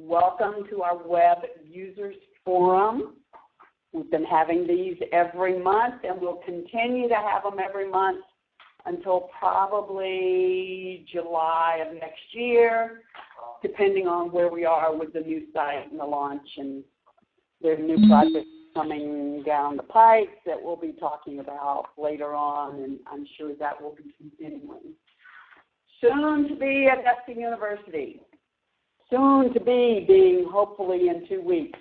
welcome to our Web Users Forum. We've been having these every month, and we'll continue to have them every month until probably July of next year, depending on where we are with the new site and the launch, and there's new projects coming down the pike that we'll be talking about later on, and I'm sure that will be continuing. Soon to be at Hesston University. Soon to be being hopefully in 2 weeks.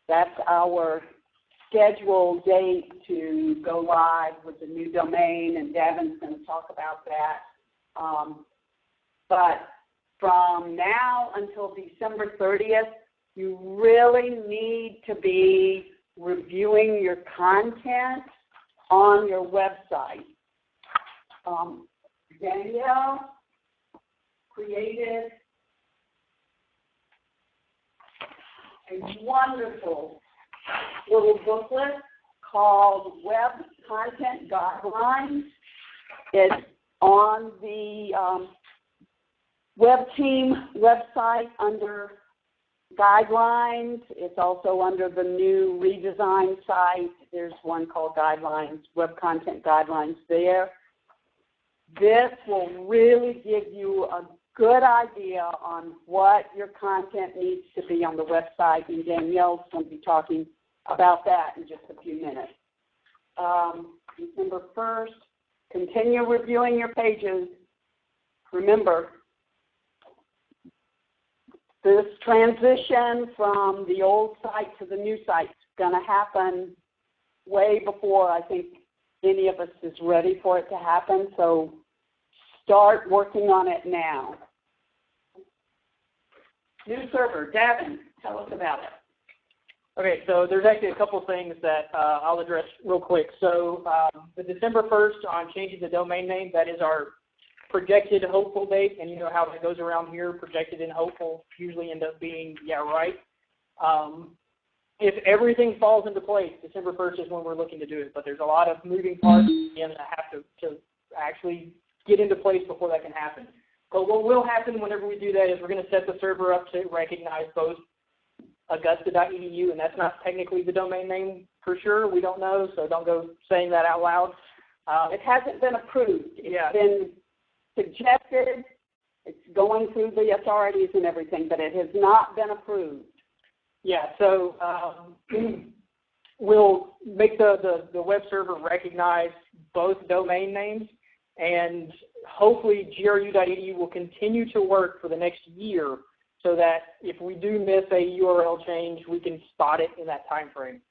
That's our scheduled date to go live with the new domain, and Devin's going to talk about that. But from now until December 30th, you really need to be reviewing your content on your website. Danielle created a wonderful little booklet called Web Content Guidelines. It's on the Web Team website under Guidelines. It's also under the new redesigned site. There's one called Guidelines, Web Content Guidelines there. This will really give you a good idea on what your content needs to be on the website, and Danielle's going to be talking about that in just a few minutes. December 1st, continue reviewing your pages. Remember, this transition from the old site to the new site is going to happen way before I think any of us is ready for it to happen, so start working on it now. New server, Davin, tell us about it. Okay, so there's actually a couple things that I'll address real quick. So the December 1st on changing the domain name, that is our projected hopeful date, and you know how it goes around here, projected and hopeful usually end up being, yeah, right. If everything falls into place, December 1st is when we're looking to do it, but there's a lot of moving parts that have to actually get into place before that can happen. But what will happen whenever we do that is we're going to set the server up to recognize both Augusta.edu, and that's not technically the domain name for sure. We don't know, so don't go saying that out loud. It hasn't been approved. It's been suggested. It's going through the authorities and everything, but it has not been approved. Yeah, so we'll make the web server recognize both domain names, and hopefully GRU.edu will continue to work for the next year so that if we do miss a URL change, we can spot it in that time frame.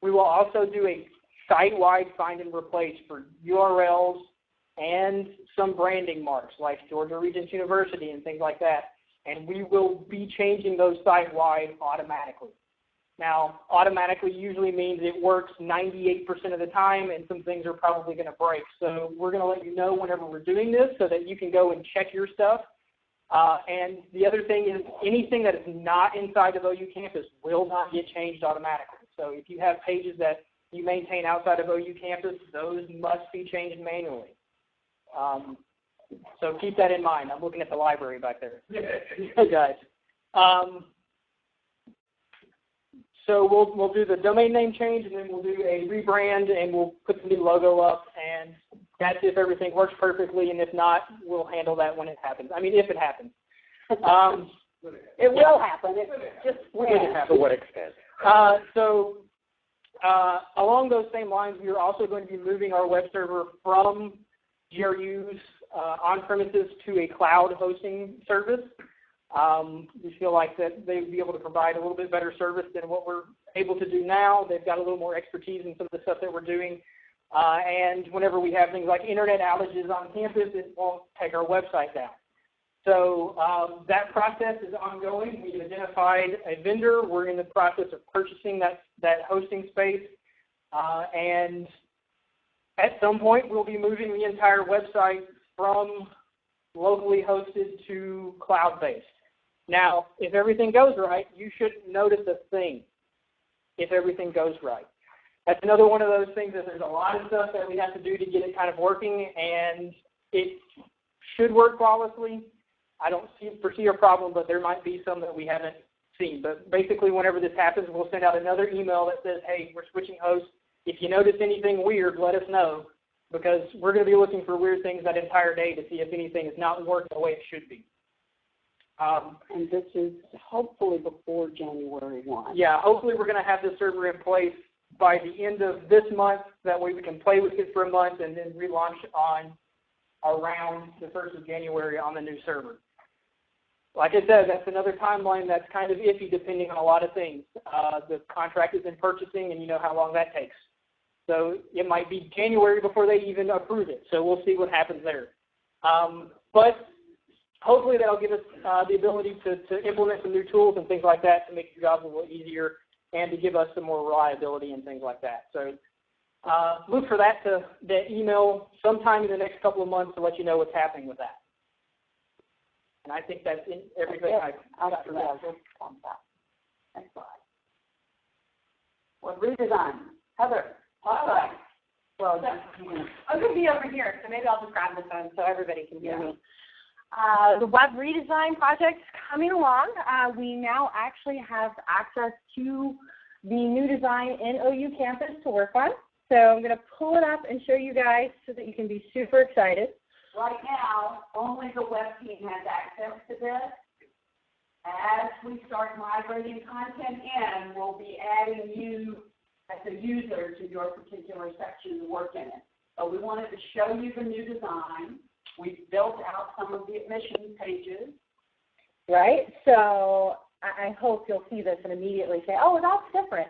We will also do a site-wide find and replace for URLs and some branding marks like Georgia Regents University and things like that, and we will be changing those site-wide automatically. Now, automatically usually means it works 98% of the time, and some things are probably going to break. So we're going to let you know whenever we're doing this so that you can go and check your stuff. And the other thing is anything that is not inside of OU campus will not get changed automatically. So if you have pages that you maintain outside of OU campus, those must be changed manually. So keep that in mind. I'm looking at the library back there. Guys. So we'll do the domain name change, and then we'll do a rebrand, and we'll put the new logo up, and that's if everything works perfectly, and if not, we'll handle that when it happens. I mean, if it happens. It will happen. It just will. To what extent? So along those same lines, we are also going to be moving our web server from GRU's on-premises to a cloud hosting service. We feel like that they'd be able to provide a little bit better service than what we're able to do now. They've got a little more expertise in some of the stuff that we're doing. And whenever we have things like internet outages on campus, it won't take our website down. So that process is ongoing. We've identified a vendor. We're in the process of purchasing that hosting space. And at some point, we'll be moving the entire website from locally hosted to cloud-based. Now, if everything goes right, you shouldn't notice a thing if everything goes right. That's another one of those things that there's a lot of stuff that we have to do to get it kind of working, and it should work flawlessly. I don't foresee a problem, but there might be some that we haven't seen. But basically, whenever this happens, we'll send out another email that says, hey, we're switching hosts. If you notice anything weird, let us know, because we're going to be looking for weird things that entire day to see if anything is not working the way it should be. And this is hopefully before January 1. Yeah, hopefully we're going to have this server in place by the end of this month. That way we can play with it for a month and then relaunch on around the 1st of January on the new server. Like I said, that's another timeline that's kind of iffy depending on a lot of things. The contract is in purchasing, and you know how long that takes. So it might be January before they even approve it. So we'll see what happens there. But hopefully that'll give us the ability to implement some new tools and things like that to make your jobs a little easier and to give us some more reliability and things like that. So look for that email sometime in the next couple of months to let you know what's happening with that. And I think that's everything I've got for that. Next slide. Well, redesign. Heather, talk about it. Well, I'm going to be over here, so maybe I'll just grab the phone so everybody can hear me. The web redesign project is coming along. We now actually have access to the new design in OU campus to work on. So I'm going to pull it up and show you guys so that you can be super excited. Right now, only the web team has access to this. As we start migrating content in, we'll be adding you as a user to your particular section to work in it. So we wanted to show you the new design. We've built out some of the admissions pages. Right, so I hope you'll see this and immediately say, oh, that's different.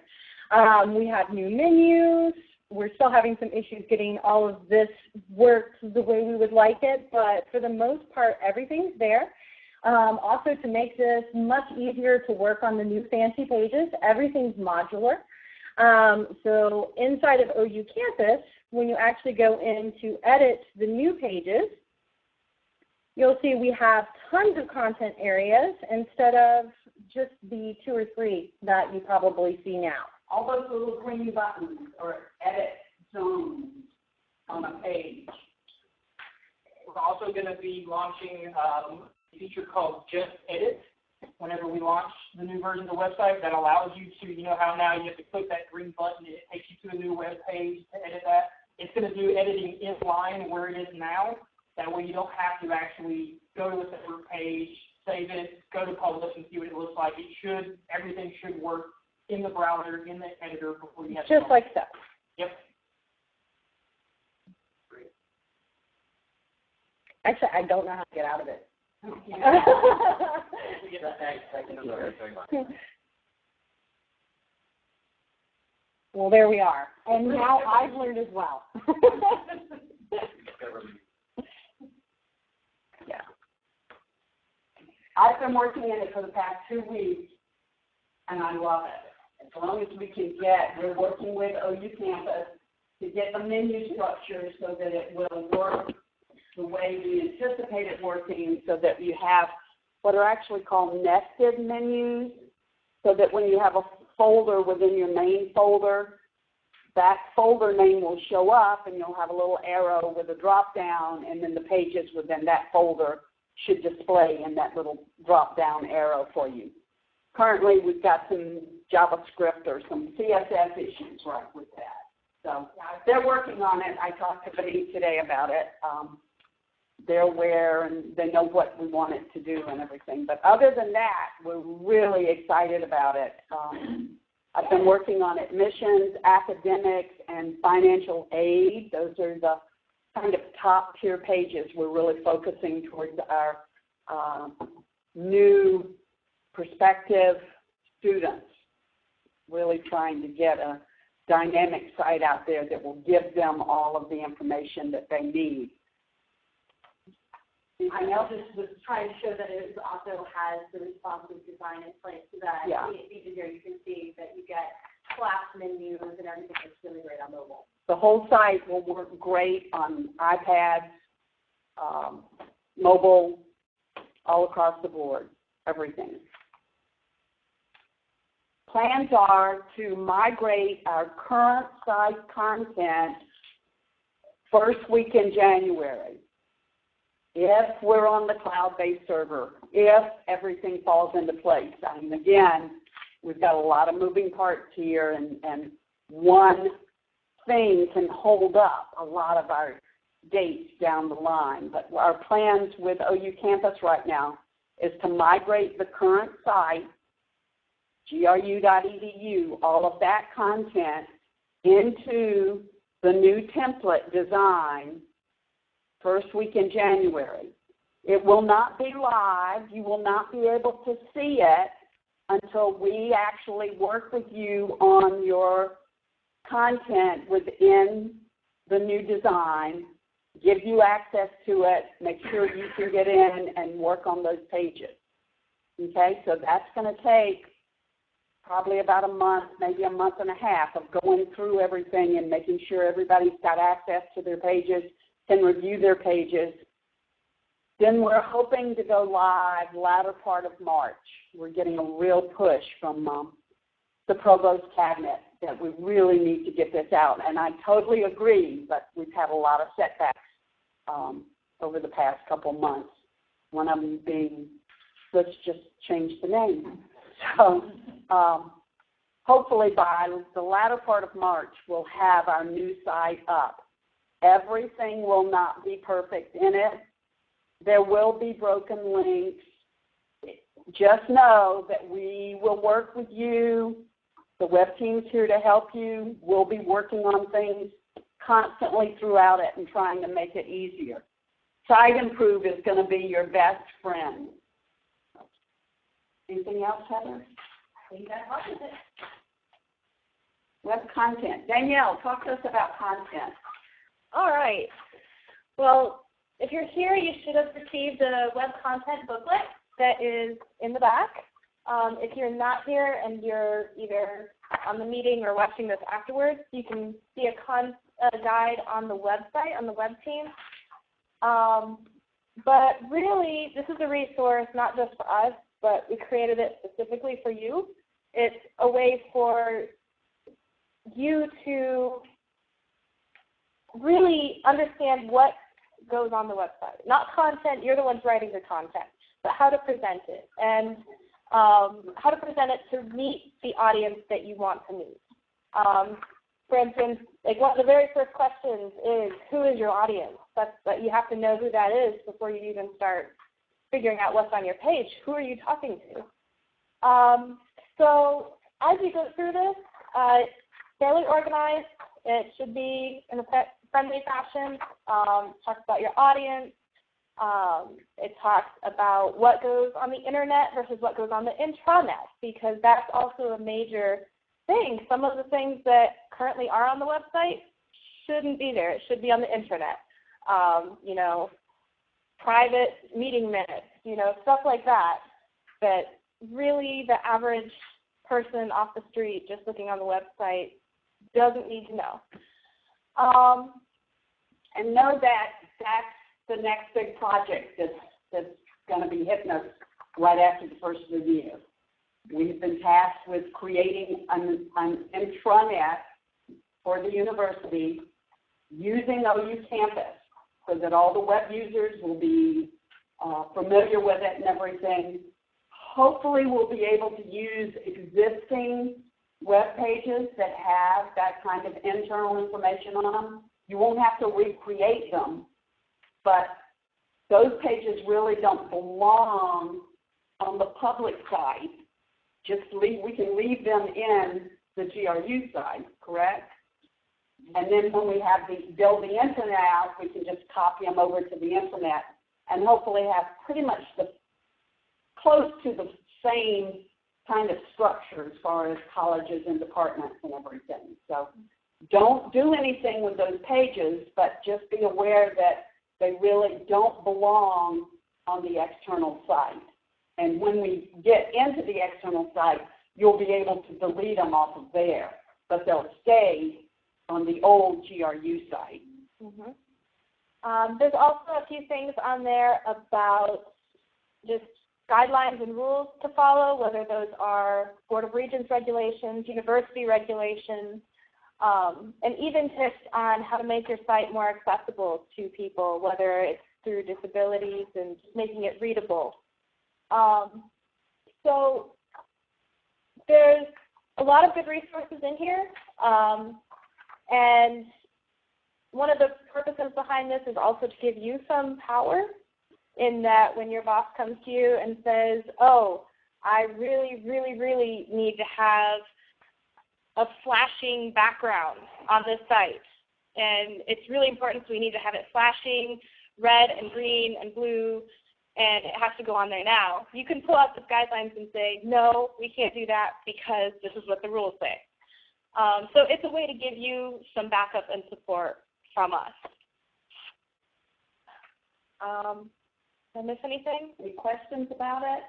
We have new menus. We're still having some issues getting all of this worked the way we would like it, but for the most part, everything's there. Also, to make this much easier to work on the new fancy pages, everything's modular. So inside of OU Campus, when you actually go in to edit the new pages, you'll see we have tons of content areas instead of just the 2 or 3 that you probably see now. All those little green buttons or edit zones on a page. We're also going to be launching a feature called Just Edit whenever we launch the new version of the website. That allows you to, you know how now you have to click that green button, it takes you to a new web page to edit that. It's going to do editing in line where it is now. That way you don't have to actually go to a separate page, save it, go to publish and see what it looks like. Everything should work in the browser, in the editor before you have to. Just like so. Yep. Actually, I don't know how to get out of it. Well, there we are. And now I've learned as well. Yeah. I've been working in it for the past 2 weeks, and I love it. As long as we can we're working with OU Campus to get the menu structure so that it will work the way we anticipate it working, so that you have what are actually called nested menus, so that when you have a folder within your main folder, that folder name will show up and you'll have a little arrow with a drop down, and then the pages within that folder should display in that little drop down arrow for you. Currently, we've got some JavaScript or some CSS issues right with that. So they're working on it. I talked to Benny today about it. They're aware and they know what we want it to do and everything. But other than that, we're really excited about it. I've been working on admissions, academics, and financial aid. Those are the kind of top tier pages. We're really focusing towards our new prospective students, really trying to get a dynamic site out there that will give them all of the information that they need. I know this was trying to show that it also has the responsive design in place so that even here you can see that you get class menus and everything that's really great on mobile. The whole site will work great on iPads, mobile, all across the board, everything. Plans are to migrate our current site content first week in January. if we're on the cloud-based server, if everything falls into place. I mean, again, we've got a lot of moving parts here, and one thing can hold up a lot of our dates down the line. But our plans with OU Campus right now is to migrate the current site, gru.edu, all of that content into the new template design first week in January. It will not be live. You will not be able to see it until we actually work with you on your content within the new design, give you access to it, make sure you can get in and work on those pages. Okay, so that's going to take probably about a month, maybe a month and a half of going through everything and making sure everybody's got access to their pages, can review their pages. Then we're hoping to go live latter part of March. We're getting a real push from the Provost Cabinet that we really need to get this out. And I totally agree, but we've had a lot of setbacks over the past couple months. One of them being, let's just change the name. So hopefully by the latter part of March, we'll have our new site up. Everything will not be perfect in it. There will be broken links. Just know that we will work with you. The web team's here to help you. We'll be working on things constantly throughout it and trying to make it easier. Site Improve is going to be your best friend. Anything else, Heather? I think that covers it. Web content. Danielle, talk to us about content. All right. Well, if you're here, you should have received a web content booklet that is in the back. If you're not here and you're either on the meeting or watching this afterwards, you can see a guide on the website, on the web team. But really, this is a resource not just for us, but we created it specifically for you. It's a way for you to really understand what goes on the website. Not content, you're the ones writing the content, but how to present it and how to present it to meet the audience that you want to meet. For instance, like one of the very first questions is, who is your audience? That you have to know who that is before you even start figuring out what's on your page. Who are you talking to? So as you go through this, it's fairly organized. It should be in a friendly fashion. It talks about your audience. It talks about what goes on the internet versus what goes on the intranet, because that's also a major thing. Some of the things that currently are on the website shouldn't be there. It should be on the intranet. Private meeting minutes, stuff like that, that really the average person off the street just looking on the website doesn't need to know. And know that that's the next big project that's going to be hitting us right after the first of the year. We've been tasked with creating an intranet for the university using OU Campus so that all the web users will be familiar with it and everything. Hopefully we'll be able to use existing web pages that have that kind of internal information on them. You won't have to recreate them, but those pages really don't belong on the public site. We can leave them in the GRU site, correct? And then when we have build the internet out, we can just copy them over to the internet and hopefully have pretty much close to the same kind of structure as far as colleges and departments and everything. So don't do anything with those pages, but just be aware that they really don't belong on the external site. And when we get into the external site, you'll be able to delete them off of there, but they'll stay on the old GRU site. Mm-hmm. There's also a few things on there about just guidelines and rules to follow, whether those are Board of Regents regulations, university regulations, and even tips on how to make your site more accessible to people, whether it's through disabilities and just making it readable. So there's a lot of good resources in here, and one of the purposes behind this is also to give you some power, in that when your boss comes to you and says, oh, I really, really, really need to have a flashing background on this site, and it's really important, so we need to have it flashing red and green and blue, and it has to go on there now. You can pull out the guidelines and say, no, we can't do that because this is what the rules say. So it's a way to give you some backup and support from us. Did I miss anything? Any questions about it?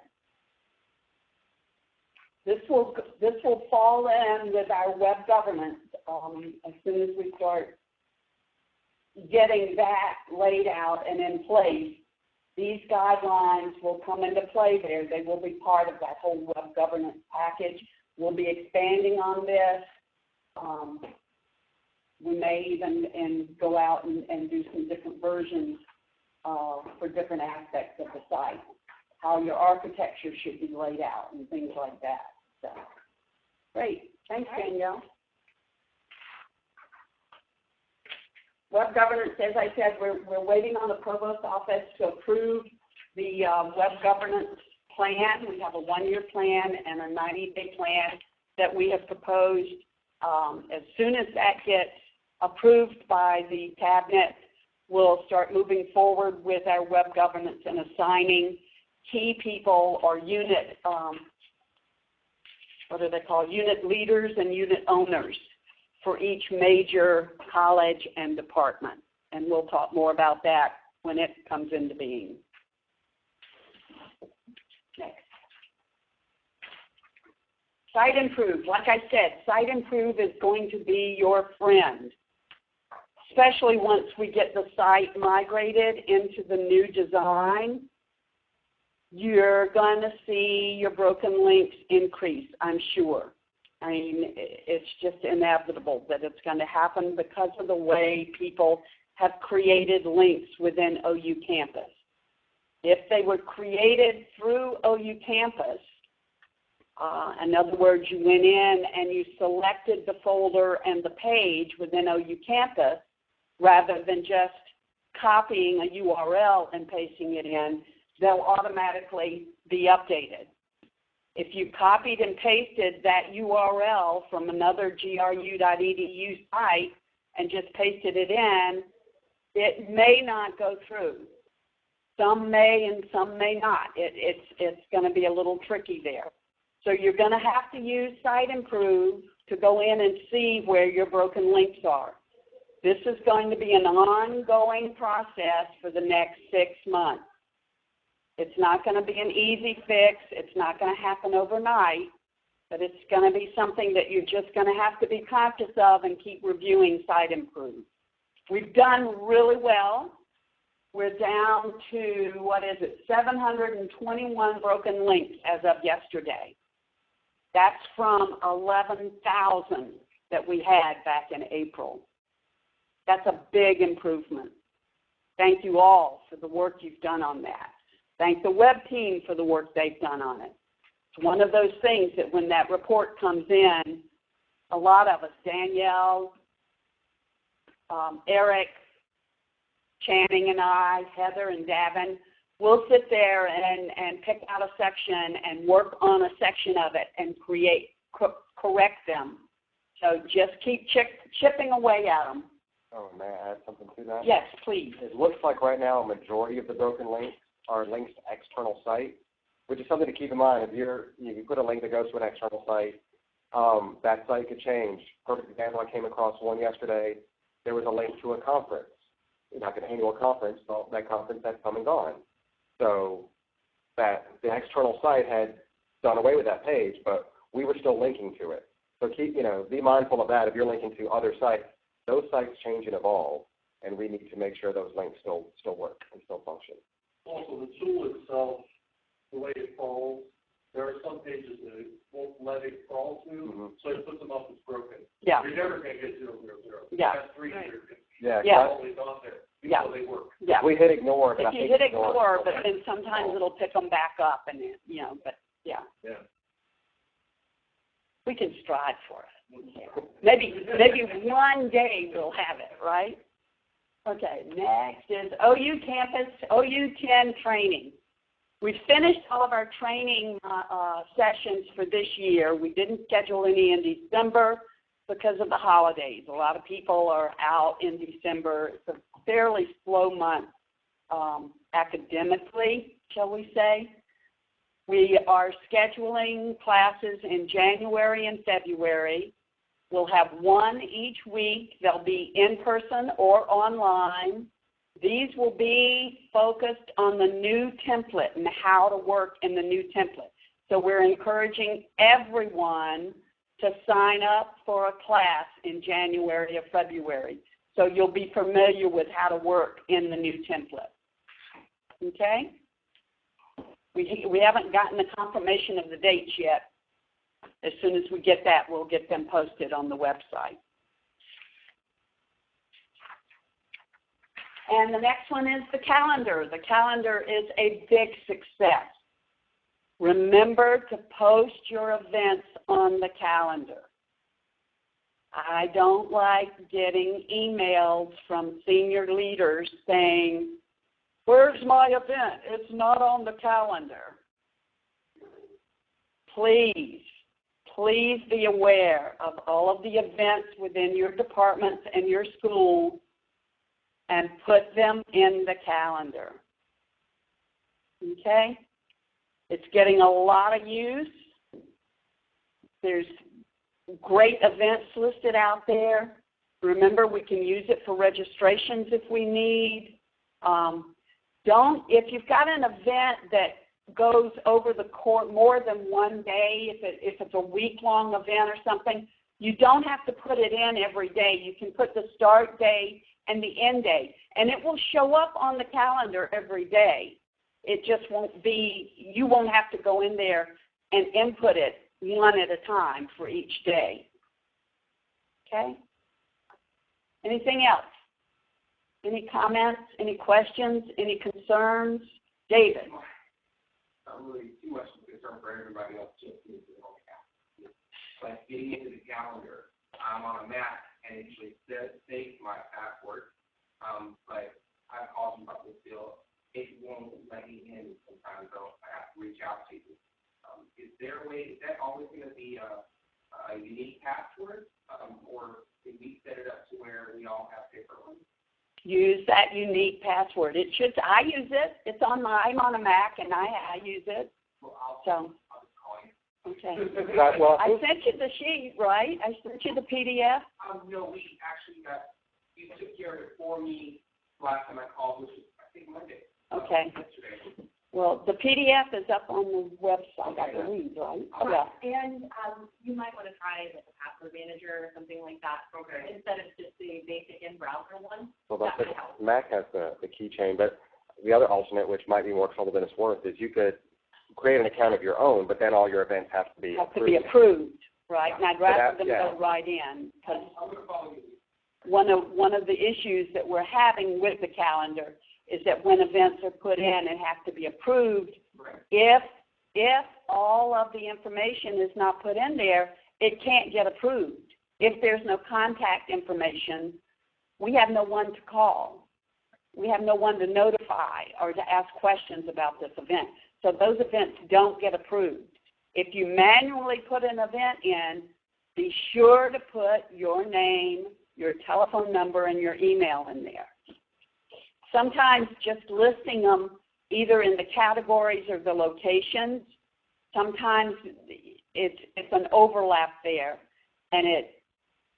This will fall in with our web governance as soon as we start getting that laid out and in place. These guidelines will come into play there. They will be part of that whole web governance package. We'll be expanding on this. We may even go out and do some different versions for different aspects of the site, how your architecture should be laid out and things like that. So, great. Thanks, Danielle. Web governance, as I said, we're waiting on the Provost Office to approve the web governance plan. We have a 1-year plan and a 90-day plan that we have proposed. As soon as that gets approved by the Cabinet, we'll start moving forward with our web governance and assigning key people or unit, unit leaders and unit owners for each major college and department. And we'll talk more about that when it comes into being. Next. Site Improve. Like I said, Site Improve is going to be your friend, especially once we get the site migrated into the new design. You're going to see your broken links increase, I'm sure. I mean, it's just inevitable that it's going to happen because of the way people have created links within OU Campus. If they were created through OU Campus, in other words, you went in and you selected the folder and the page within OU Campus rather than just copying a URL and pasting it in, they'll automatically be updated. If you copied and pasted that URL from another gru.edu site and just pasted it in, it may not go through. Some may and some may not. It's going to be a little tricky there. So you're going to have to use Site Improve to go in and see where your broken links are. This is going to be an ongoing process for the next 6 months. It's not going to be an easy fix. It's not going to happen overnight, but it's going to be something that you're just going to have to be conscious of and keep reviewing Site Improve. We've done really well. We're down to, 721 broken links as of yesterday. That's from 11,000 that we had back in April. That's a big improvement. Thank you all for the work you've done on that. Thank the web team for the work they've done on it. It's one of those things that when that report comes in, a lot of us, Danielle, Eric, Channing and I, Heather and Davin, we'll sit there and pick out a section and work on a section of it and correct them. So just keep chipping away at them. Oh, may I add something to that? Yes, please. It looks like right now a majority of the broken links are links to external site, which is something to keep in mind. If you put a link that goes to an external site, that site could change. Perfect example, I came across one yesterday. There was a link to a conference, like an annual conference. Well, that conference had come and gone. So that the external site had done away with that page, but we were still linking to it. So be mindful of that. If you're linking to other sites, those sites change and evolve, and we need to make sure those links still work and still function. Also, the tool itself, the way it crawls, there are some pages that it won't let it crawl to, so it puts them up as broken. Yeah. You're never going to get 000. Yeah. That's 300. Yeah. Always on there. Yeah. So they work. Yeah. We hit ignore, but if you hit ignore, but then sometimes it'll pick them back up, and but yeah. Yeah. We can strive for it. Maybe one day we'll have it, right? Okay, next is OU Campus, OU 10 training. We've finished all of our training sessions for this year. We didn't schedule any in December because of the holidays. A lot of people are out in December. It's a fairly slow month academically, shall we say. We are scheduling classes in January and February. We'll have one each week. They'll be in person or online. These will be focused on the new template and how to work in the new template. So we're encouraging everyone to sign up for a class in January or February. So you'll be familiar with how to work in the new template. Okay? We haven't gotten the confirmation of the dates yet. As soon as we get that, we'll get them posted on the website. And the next one is the calendar. The calendar is a big success. Remember to post your events on the calendar. I don't like getting emails from senior leaders saying, "Where's my event? It's not on the calendar." Please be aware of all of the events within your departments and your schools and put them in the calendar. Okay? It's getting a lot of use. There's great events listed out there. Remember, we can use it for registrations if we need. If you've got an event that goes over the course more than one day, if it's a week-long event or something, you don't have to put it in every day. You can put the start day and the end day, and it will show up on the calendar every day. It just won't be, you won't have to go in there and input it one at a time for each day. Okay? Anything else? Any comments, any questions, any concerns? David? Not really too much of a concern for everybody else, just like getting into the calendar. I'm on a Mac and it usually saves my password, but I've called some people still. It won't let me in sometimes, so I have to reach out to you. Is there a way, is that always going to be a unique password, or can we set it up to where we all have different ones? Use that unique password. It should. I use it. I'm on a Mac and I use it. Well, I'll just call you. Okay. Well, I sent you the sheet, right? I sent you the PDF. No, we actually you took care of it for me last time I called, which was I think Monday. Okay. Yesterday. Well, the PDF is up on the website, I believe, right? Correct. Yeah. And you might want to try like a password manager or something like that. Okay. Instead of just the basic in-browser one. Well, that might help. Mac has the keychain, but the other alternate, which might be more trouble than it's worth, is you could create an account of your own, but then all your events have to be approved, right? And I'd rather them yeah. go right in, because one of the issues that we're having with the calendar is that when events are put in and have to be approved, if all of the information is not put in there, it can't get approved. If there's no contact information, we have no one to call. We have no one to notify or to ask questions about this event. So those events don't get approved. If you manually put an event in, be sure to put your name, your telephone number, and your email in there. Sometimes just listing them either in the categories or the locations, sometimes it's an overlap there, and it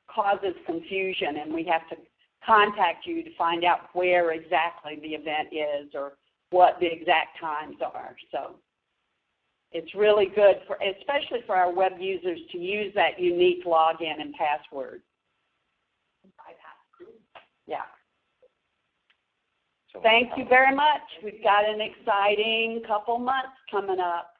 causes confusion, and we have to contact you to find out where exactly the event is or what the exact times are. So it's really good, especially for our web users, to use that unique login and password. Yeah. Thank you very much. We've got an exciting couple months coming up.